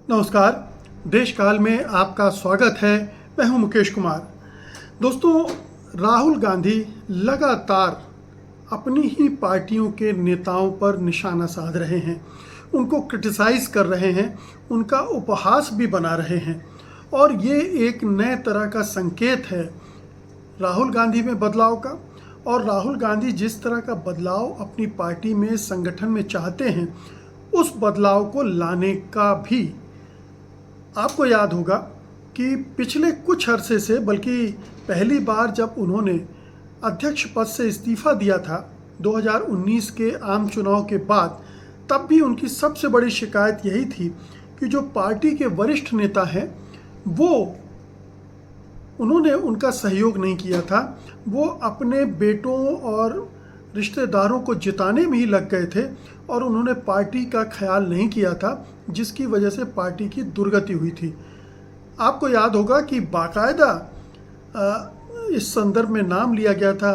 नमस्कार। देश काल में आपका स्वागत है। मैं हूं मुकेश कुमार। दोस्तों, राहुल गांधी लगातार अपनी ही पार्टियों के नेताओं पर निशाना साध रहे हैं, उनको क्रिटिसाइज कर रहे हैं, उनका उपहास भी बना रहे हैं। और ये एक नए तरह का संकेत है राहुल गांधी में बदलाव का। और राहुल गांधी जिस तरह का बदलाव अपनी पार्टी में, संगठन में चाहते हैं, उस बदलाव को लाने का भी। आपको याद होगा कि पिछले कुछ अरसे से, बल्कि पहली बार जब उन्होंने अध्यक्ष पद से इस्तीफा दिया था 2019 के आम चुनाव के बाद, तब भी उनकी सबसे बड़ी शिकायत यही थी कि जो पार्टी के वरिष्ठ नेता हैं वो उन्होंने उनका सहयोग नहीं किया था। वो अपने बेटों और रिश्तेदारों को जिताने में ही लग गए थे और उन्होंने पार्टी का ख्याल नहीं किया था, जिसकी वजह से पार्टी की दुर्गति हुई थी। आपको याद होगा कि बाकायदा इस संदर्भ में नाम लिया गया था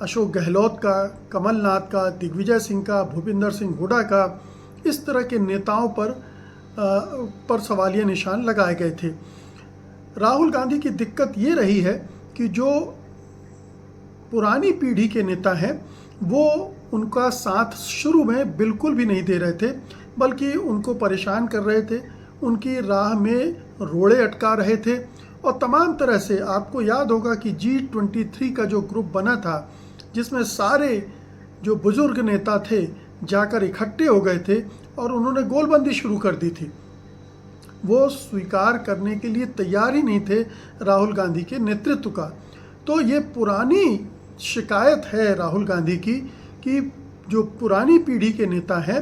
अशोक गहलोत का, कमलनाथ का, दिग्विजय सिंह का, भूपिंदर सिंह हुड्डा का। इस तरह के नेताओं पर सवालिया निशान लगाए गए थे। राहुल गांधी की दिक्कत ये रही है कि जो पुरानी पीढ़ी के नेता हैं वो उनका साथ शुरू में बिल्कुल भी नहीं दे रहे थे, बल्कि उनको परेशान कर रहे थे, उनकी राह में रोड़े अटका रहे थे। और तमाम तरह से आपको याद होगा कि G23 का जो ग्रुप बना था, जिसमें सारे जो बुजुर्ग नेता थे जाकर इकट्ठे हो गए थे और उन्होंने गोलबंदी शुरू कर दी थी। वो स्वीकार करने के लिए तैयार ही नहीं थे राहुल गांधी के नेतृत्व का। तो ये पुरानी शिकायत है राहुल गांधी की कि जो पुरानी पीढ़ी के नेता हैं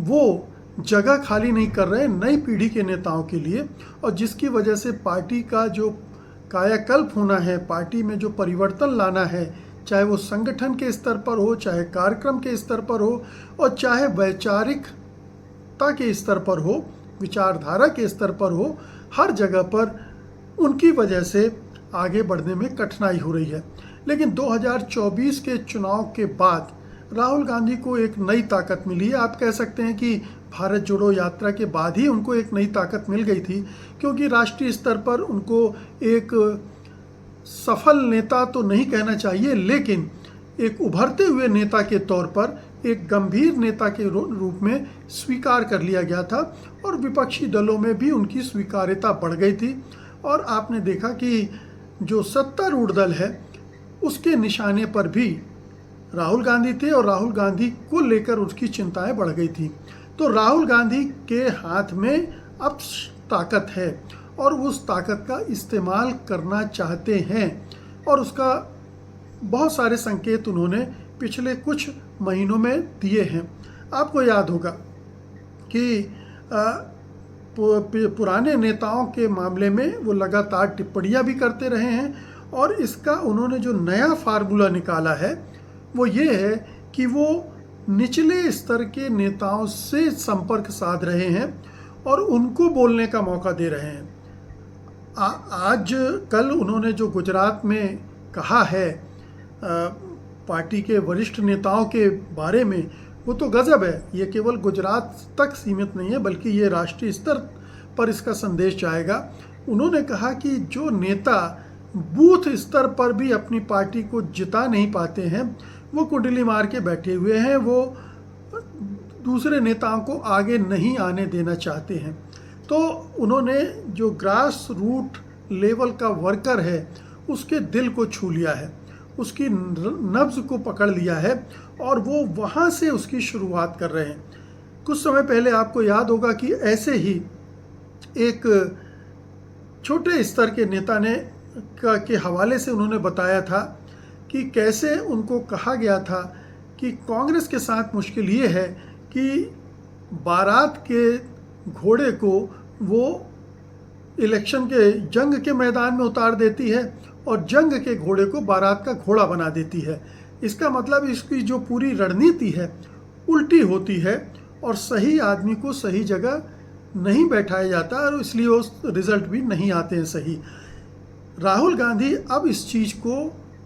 वो जगह खाली नहीं कर रहे नई पीढ़ी के नेताओं के लिए, और जिसकी वजह से पार्टी का जो कायाकल्प होना है, पार्टी में जो परिवर्तन लाना है, चाहे वो संगठन के स्तर पर हो, चाहे कार्यक्रम के स्तर पर हो, और चाहे वैचारिकता के स्तर पर हो, विचारधारा के स्तर पर हो, हर जगह पर उनकी वजह से आगे बढ़ने में कठिनाई हो रही है। लेकिन 2024 के चुनाव के बाद राहुल गांधी को एक नई ताकत मिली है। आप कह सकते हैं कि भारत जोड़ो यात्रा के बाद ही उनको एक नई ताकत मिल गई थी, क्योंकि राष्ट्रीय स्तर पर उनको एक सफल नेता तो नहीं कहना चाहिए, लेकिन एक उभरते हुए नेता के तौर पर, एक गंभीर नेता के रूप में स्वीकार कर लिया गया था और विपक्षी दलों में भी उनकी स्वीकार्यता बढ़ गई थी। और आपने देखा कि जो सत्तारूढ़ दल है उसके निशाने पर भी राहुल गांधी थे और राहुल गांधी को लेकर उसकी चिंताएं बढ़ गई थी। तो राहुल गांधी के हाथ में अब ताकत है और उस ताकत का इस्तेमाल करना चाहते हैं, और उसका बहुत सारे संकेत उन्होंने पिछले कुछ महीनों में दिए हैं। आपको याद होगा कि पुराने नेताओं के मामले में वो लगातार टिप्पणियां भी करते रहे हैं, और इसका उन्होंने जो नया फार्मूला निकाला है वो ये है कि वो निचले स्तर के नेताओं से संपर्क साध रहे हैं और उनको बोलने का मौका दे रहे हैं। आज कल उन्होंने जो गुजरात में कहा है पार्टी के वरिष्ठ नेताओं के बारे में, वो तो गजब है। ये केवल गुजरात तक सीमित नहीं है, बल्कि ये राष्ट्रीय स्तर पर इसका संदेश जाएगा। उन्होंने कहा कि जो नेता बूथ स्तर पर भी अपनी पार्टी को जिता नहीं पाते हैं, वो कुंडली मार के बैठे हुए हैं, वो दूसरे नेताओं को आगे नहीं आने देना चाहते हैं। तो उन्होंने जो ग्रास रूट लेवल का वर्कर है उसके दिल को छू लिया है, उसकी नब्ज को पकड़ लिया है और वो वहाँ से उसकी शुरुआत कर रहे हैं। कुछ समय पहले आपको याद होगा कि ऐसे ही एक छोटे स्तर के नेता ने के हवाले से उन्होंने बताया था कि कैसे उनको कहा गया था कि कांग्रेस के साथ मुश्किल ये है कि बारात के घोड़े को वो इलेक्शन के जंग के मैदान में उतार देती है और जंग के घोड़े को बारात का घोड़ा बना देती है। इसका मतलब इसकी जो पूरी रणनीति है उल्टी होती है और सही आदमी को सही जगह नहीं बैठाया जाता और इसलिए उस रिजल्ट भी नहीं आते हैं सही। राहुल गांधी अब इस चीज़ को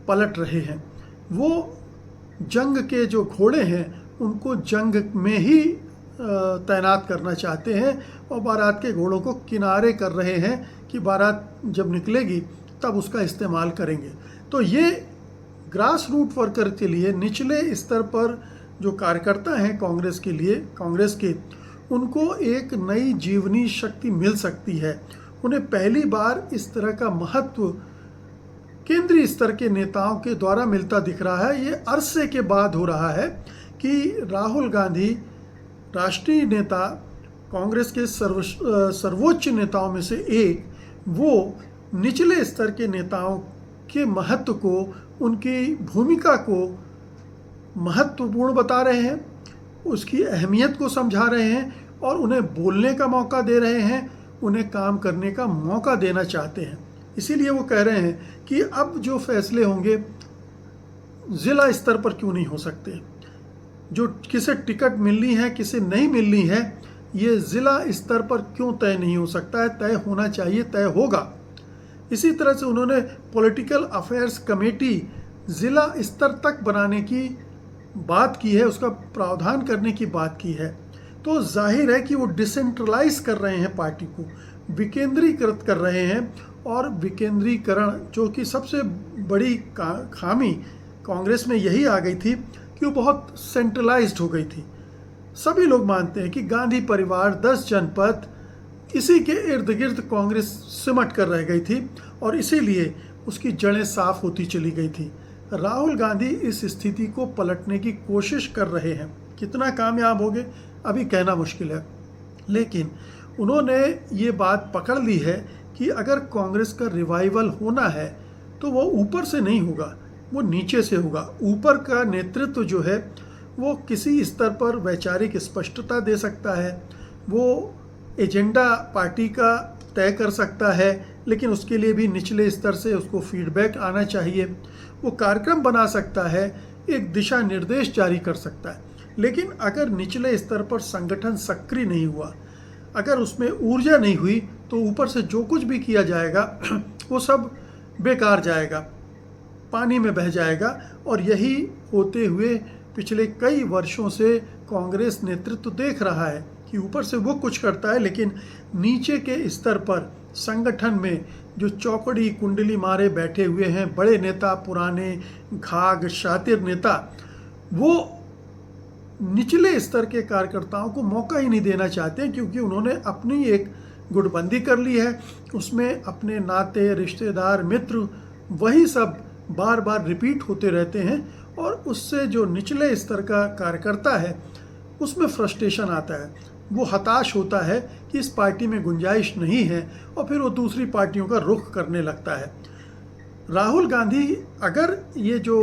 पलट रहे हैं। वो जंग के जो घोड़े हैं उनको जंग में ही तैनात करना चाहते हैं और बारात के घोड़ों को किनारे कर रहे हैं कि बारात जब निकलेगी तब उसका इस्तेमाल करेंगे। तो ये ग्रास रूट वर्कर के लिए, निचले स्तर पर जो कार्यकर्ता हैं कांग्रेस के लिए, कांग्रेस के, उनको एक नई जीवनी शक्ति मिल सकती है। उन्हें पहली बार इस तरह का महत्व केंद्रीय स्तर के नेताओं के द्वारा मिलता दिख रहा है। ये अरसे के बाद हो रहा है कि राहुल गांधी, राष्ट्रीय नेता, कांग्रेस के सर्वोच्च नेताओं में से एक, वो निचले स्तर के नेताओं के महत्व को, उनकी भूमिका को महत्वपूर्ण बता रहे हैं, उसकी अहमियत को समझा रहे हैं और उन्हें बोलने का मौका दे रहे हैं, उन्हें काम करने का मौका देना चाहते हैं। इसीलिए वो कह रहे हैं कि अब जो फैसले होंगे ज़िला स्तर पर क्यों नहीं हो सकते, जो किसे टिकट मिलनी है किसे नहीं मिलनी है ये ज़िला स्तर पर क्यों तय नहीं हो सकता है, तय होना चाहिए, तय होगा। इसी तरह से उन्होंने पॉलिटिकल अफेयर्स कमेटी ज़िला स्तर तक बनाने की बात की है, उसका प्रावधान करने की बात की है। तो जाहिर है कि वो डिसेंट्रलाइज कर रहे हैं पार्टी को, विकेंद्रीकृत कर रहे हैं। और विकेंद्रीकरण, जो कि सबसे बड़ी खामी कांग्रेस में यही आ गई थी कि वो बहुत सेंट्रलाइज्ड हो गई थी। सभी लोग मानते हैं कि गांधी परिवार, 10 जनपद, इसी के इर्द गिर्द कांग्रेस सिमट कर रह गई थी और इसीलिए उसकी जड़ें साफ होती चली गई थी। राहुल गांधी इस स्थिति को पलटने की कोशिश कर रहे हैं। कितना कामयाब होंगे अभी कहना मुश्किल है, लेकिन उन्होंने ये बात पकड़ ली है कि अगर कांग्रेस का रिवाइवल होना है तो वो ऊपर से नहीं होगा, वो नीचे से होगा। ऊपर का नेतृत्व जो है वो किसी स्तर पर वैचारिक स्पष्टता दे सकता है, वो एजेंडा पार्टी का तय कर सकता है, लेकिन उसके लिए भी निचले स्तर से उसको फीडबैक आना चाहिए। वो कार्यक्रम बना सकता है, एक दिशा निर्देश जारी कर सकता है। लेकिन अगर निचले स्तर पर संगठन सक्रिय नहीं हुआ, अगर उसमें ऊर्जा नहीं हुई, तो ऊपर से जो कुछ भी किया जाएगा वो सब बेकार जाएगा, पानी में बह जाएगा। और यही होते हुए पिछले कई वर्षों से कांग्रेस नेतृत्व देख रहा है कि ऊपर से वो कुछ करता है, लेकिन नीचे के स्तर पर संगठन में जो चौकड़ी कुंडली मारे बैठे हुए हैं बड़े नेता, पुराने घाघ शातिर नेता, वो निचले स्तर के कार्यकर्ताओं को मौका ही नहीं देना चाहते, क्योंकि उन्होंने अपनी एक गुटबंदी कर ली है। उसमें अपने नाते, रिश्तेदार, मित्र, वही सब बार बार रिपीट होते रहते हैं और उससे जो निचले स्तर का कार्यकर्ता है उसमें फ्रस्ट्रेशन आता है। वो हताश होता है कि इस पार्टी में गुंजाइश नहीं है और फिर वो दूसरी पार्टियों का रुख करने लगता है। राहुल गांधी अगर ये जो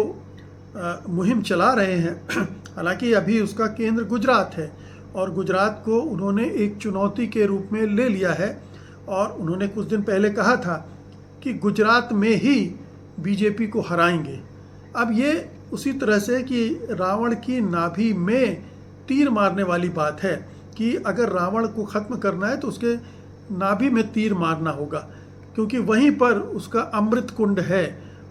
मुहिम चला रहे हैं, हालांकि अभी उसका केंद्र गुजरात है और गुजरात को उन्होंने एक चुनौती के रूप में ले लिया है और उन्होंने कुछ दिन पहले कहा था कि गुजरात में ही बीजेपी को हराएंगे। अब ये उसी तरह से कि रावण की नाभि में तीर मारने वाली बात है कि अगर रावण को ख़त्म करना है तो उसके नाभि में तीर मारना होगा, क्योंकि वहीं पर उसका अमृत कुंड है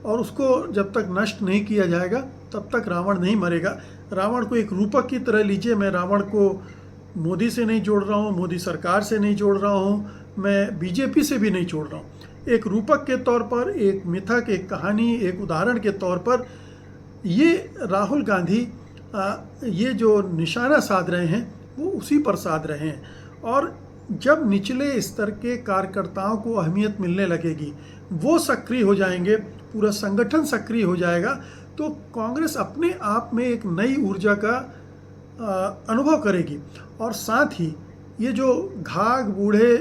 और उसको जब तक नष्ट नहीं किया जाएगा तब तक रावण नहीं मरेगा। रावण को एक रूपक की तरह लीजिए। मैं रावण को मोदी से नहीं जोड़ रहा हूँ, मोदी सरकार से नहीं जोड़ रहा हूँ, मैं बीजेपी से भी नहीं जोड़ रहा हूँ। एक रूपक के तौर पर, एक मिथक, एक कहानी, एक उदाहरण के तौर पर ये राहुल गांधी ये जो निशाना साध रहे हैं वो उसी पर साध रहे हैं। और जब निचले स्तर के कार्यकर्ताओं को अहमियत मिलने लगेगी, वो सक्रिय हो जाएंगे, पूरा संगठन सक्रिय हो जाएगा, तो कांग्रेस अपने आप में एक नई ऊर्जा का अनुभव करेगी। और साथ ही ये जो घाघ बूढ़े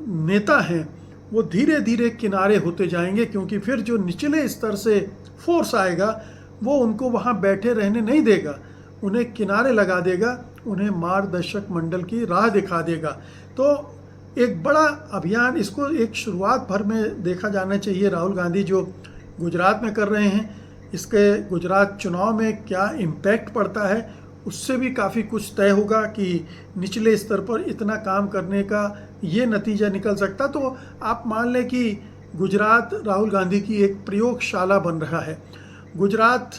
नेता हैं वो धीरे धीरे किनारे होते जाएंगे, क्योंकि फिर जो निचले स्तर से फोर्स आएगा वो उनको वहाँ बैठे रहने नहीं देगा, उन्हें किनारे लगा देगा, उन्हें मार्गदर्शक मंडल की राह दिखा देगा। तो एक बड़ा अभियान, इसको एक शुरुआत भर में देखा जाना चाहिए। राहुल गांधी जो गुजरात में कर रहे हैं, इसके गुजरात चुनाव में क्या इम्पैक्ट पड़ता है, उससे भी काफ़ी कुछ तय होगा कि निचले स्तर पर इतना काम करने का ये नतीजा निकल सकता। तो आप मान लें कि गुजरात राहुल गांधी की एक प्रयोगशाला बन रहा है। गुजरात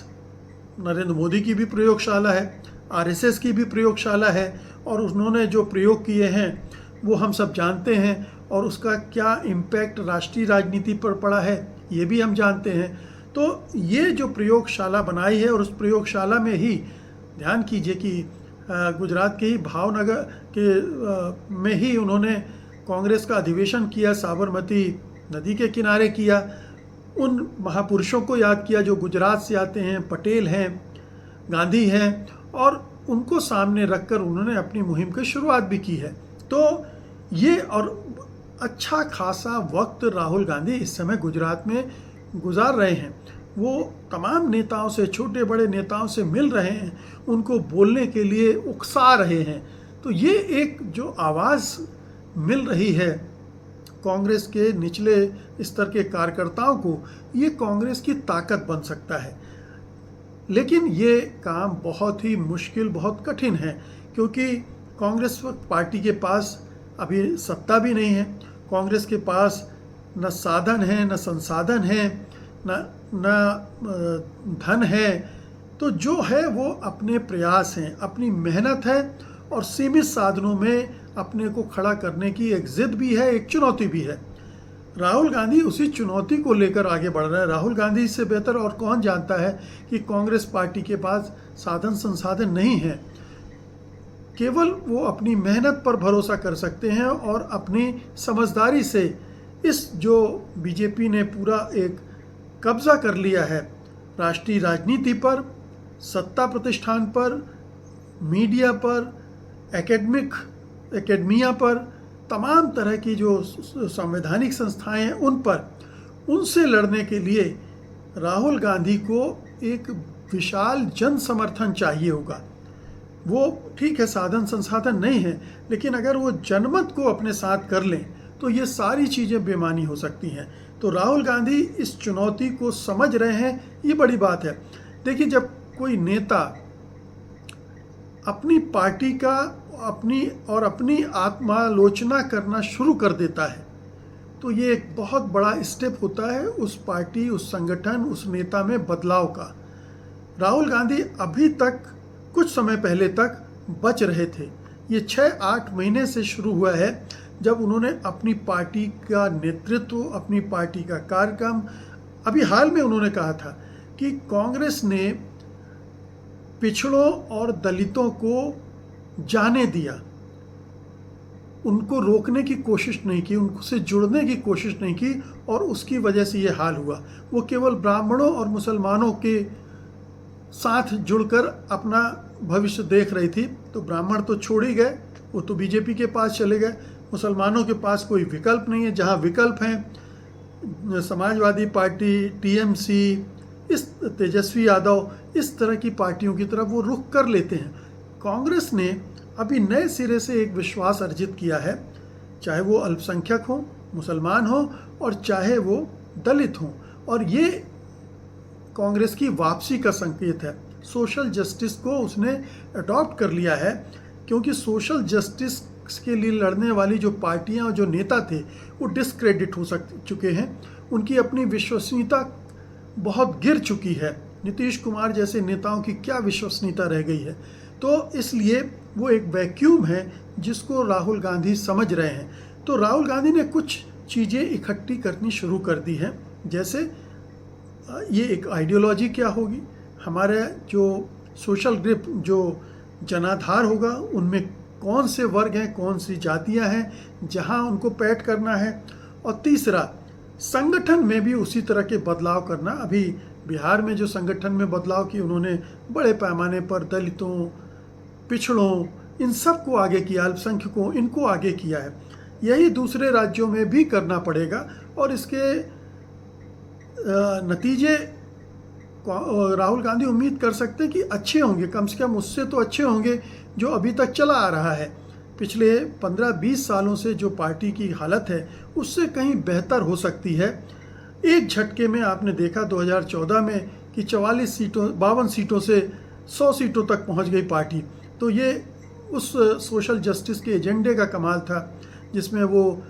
नरेंद्र मोदी की भी प्रयोगशाला है, आरएसएस की भी प्रयोगशाला है और उन्होंने जो प्रयोग किए हैं वो हम सब जानते हैं, और उसका क्या इम्पैक्ट राष्ट्रीय राजनीति पर पड़ा है ये भी हम जानते हैं। तो ये जो प्रयोगशाला बनाई है, और उस प्रयोगशाला में ही ध्यान कीजिए कि गुजरात के ही भावनगर के में ही उन्होंने कांग्रेस का अधिवेशन किया, साबरमती नदी के किनारे किया, उन महापुरुषों को याद किया जो गुजरात से आते हैं, पटेल हैं, गांधी हैं, और उनको सामने रखकर उन्होंने अपनी मुहिम की शुरुआत भी की है। तो ये और अच्छा खासा वक्त राहुल गांधी इस समय गुजरात में गुजार रहे हैं। वो तमाम नेताओं से, छोटे बड़े नेताओं से मिल रहे हैं, उनको बोलने के लिए उकसा रहे हैं। तो ये एक जो आवाज़ मिल रही है कांग्रेस के निचले स्तर के कार्यकर्ताओं को, ये कांग्रेस की ताकत बन सकता है। लेकिन ये काम बहुत ही मुश्किल, बहुत कठिन है, क्योंकि कांग्रेस पार्टी के पास अभी सत्ता भी नहीं है। कांग्रेस के पास न साधन है, न संसाधन है, न धन है। तो जो है वो अपने प्रयास हैं, अपनी मेहनत है, और सीमित साधनों में अपने को खड़ा करने की एक जिद भी है, एक चुनौती भी है। राहुल गांधी उसी चुनौती को लेकर आगे बढ़ रहे हैं। राहुल गांधी से बेहतर और कौन जानता है कि कांग्रेस पार्टी के पास साधन संसाधन नहीं है। केवल वो अपनी मेहनत पर भरोसा कर सकते हैं और अपनी समझदारी से इस जो बीजेपी ने पूरा एक कब्जा कर लिया है राष्ट्रीय राजनीति पर, सत्ता प्रतिष्ठान पर, मीडिया पर, एकेडमिया पर, तमाम तरह की जो संवैधानिक संस्थाएं हैं उन पर, उनसे लड़ने के लिए राहुल गांधी को एक विशाल जन समर्थन चाहिए होगा। वो ठीक है, साधन संसाधन नहीं है, लेकिन अगर वो जनमत को अपने साथ कर लें तो ये सारी चीज़ें बेमानी हो सकती हैं। तो राहुल गांधी इस चुनौती को समझ रहे हैं, ये बड़ी बात है। देखिए, जब कोई नेता अपनी पार्टी का अपनी आत्मालोचना करना शुरू कर देता है तो ये एक बहुत बड़ा स्टेप होता है उस पार्टी, उस संगठन, उस नेता में बदलाव का। राहुल गांधी अभी तक कुछ समय पहले तक बच रहे थे। ये 6-8 महीने से शुरू हुआ है जब उन्होंने अपनी पार्टी का नेतृत्व, अपनी पार्टी का कार्यक्रम, अभी हाल में उन्होंने कहा था कि कांग्रेस ने पिछड़ों और दलितों को जाने दिया, उनको रोकने की कोशिश नहीं की, उनसे जुड़ने की कोशिश नहीं की, और उसकी वजह से ये हाल हुआ। वो केवल ब्राह्मणों और मुसलमानों के साथ जुड़कर अपना भविष्य देख रही थी। तो ब्राह्मण तो छोड़ ही गए, वो तो बीजेपी के पास चले गए। मुसलमानों के पास कोई विकल्प नहीं है। जहाँ विकल्प हैं, समाजवादी पार्टी, टीएमसी, इस तेजस्वी यादव, इस तरह की पार्टियों की तरफ वो रुख कर लेते हैं। कांग्रेस ने अभी नए सिरे से एक विश्वास अर्जित किया है, चाहे वो अल्पसंख्यक हो, मुसलमान हो, और चाहे वो दलित हो, और ये कांग्रेस की वापसी का संकेत है। सोशल जस्टिस को उसने अडॉप्ट कर लिया है, क्योंकि सोशल जस्टिस के लिए लड़ने वाली जो पार्टियां और जो नेता थे वो डिस्क्रेडिट हो चुके हैं। उनकी अपनी विश्वसनीयता बहुत गिर चुकी है। नीतीश कुमार जैसे नेताओं की क्या विश्वसनीयता रह गई है। तो इसलिए वो एक वैक्यूम है जिसको राहुल गांधी समझ रहे हैं। तो राहुल गांधी ने कुछ चीज़ें इकट्ठी करनी शुरू कर दी हैं, जैसे ये एक आइडियोलॉजी क्या होगी, हमारे जो सोशल ग्रुप, जो जनाधार होगा, उनमें कौन से वर्ग हैं, कौन सी जातियां हैं जहां उनको पैठ करना है, और तीसरा संगठन में भी उसी तरह के बदलाव करना। अभी बिहार में जो संगठन में बदलाव की उन्होंने बड़े पैमाने पर दलितों, पिछड़ों, इन सब को आगे किया, अल्पसंख्यकों, इनको आगे किया है। यही दूसरे राज्यों में भी करना पड़ेगा, और इसके नतीजे राहुल गांधी उम्मीद कर सकते हैं कि अच्छे होंगे, कम से कम उससे तो अच्छे होंगे जो अभी तक चला आ रहा है। पिछले 15-20 सालों से जो पार्टी की हालत है उससे कहीं बेहतर हो सकती है। एक झटके में आपने देखा 2014 में कि 52 सीटों से 100 सीटों तक पहुंच गई पार्टी। तो ये उस सोशल जस्टिस के एजेंडे का कमाल था, जिसमें वो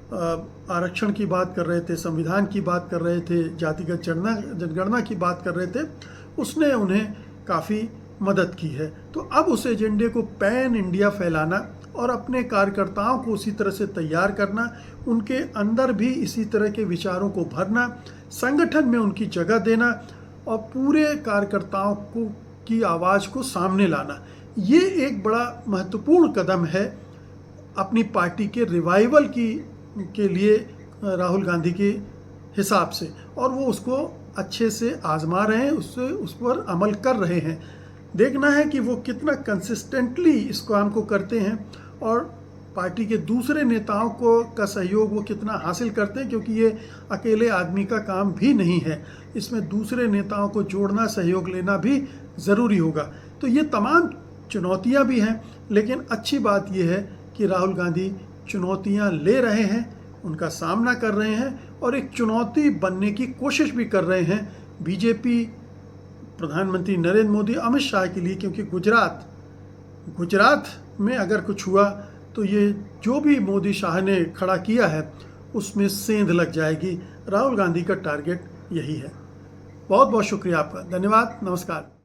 आरक्षण की बात कर रहे थे, संविधान की बात कर रहे थे, जातिगत जनगणना की बात कर रहे थे। उसने उन्हें काफ़ी मदद की है। तो अब उस एजेंडे को पैन इंडिया फैलाना और अपने कार्यकर्ताओं को उसी तरह से तैयार करना, उनके अंदर भी इसी तरह के विचारों को भरना, संगठन में उनकी जगह देना और पूरे कार्यकर्ताओं को की आवाज़ को सामने लाना, ये एक बड़ा महत्वपूर्ण कदम है अपनी पार्टी के रिवाइवल के लिए राहुल गांधी के हिसाब से। और वो उसको अच्छे से आजमा रहे हैं, उस पर अमल कर रहे हैं। देखना है कि वो कितना कंसिस्टेंटली इस काम को करते हैं और पार्टी के दूसरे नेताओं का सहयोग वो कितना हासिल करते हैं, क्योंकि ये अकेले आदमी का काम भी नहीं है, इसमें दूसरे नेताओं को जोड़ना, सहयोग लेना भी ज़रूरी होगा। तो ये तमाम चुनौतियां भी हैं, लेकिन अच्छी बात यह है कि राहुल गांधी चुनौतियां ले रहे हैं, उनका सामना कर रहे हैं और एक चुनौती बनने की कोशिश भी कर रहे हैं बीजेपी, प्रधानमंत्री नरेंद्र मोदी, अमित शाह के लिए। क्योंकि गुजरात में अगर कुछ हुआ तो ये जो भी मोदी शाह ने खड़ा किया है उसमें सेंध लग जाएगी। राहुल गांधी का टारगेट यही है। बहुत बहुत शुक्रिया आपका, धन्यवाद, नमस्कार।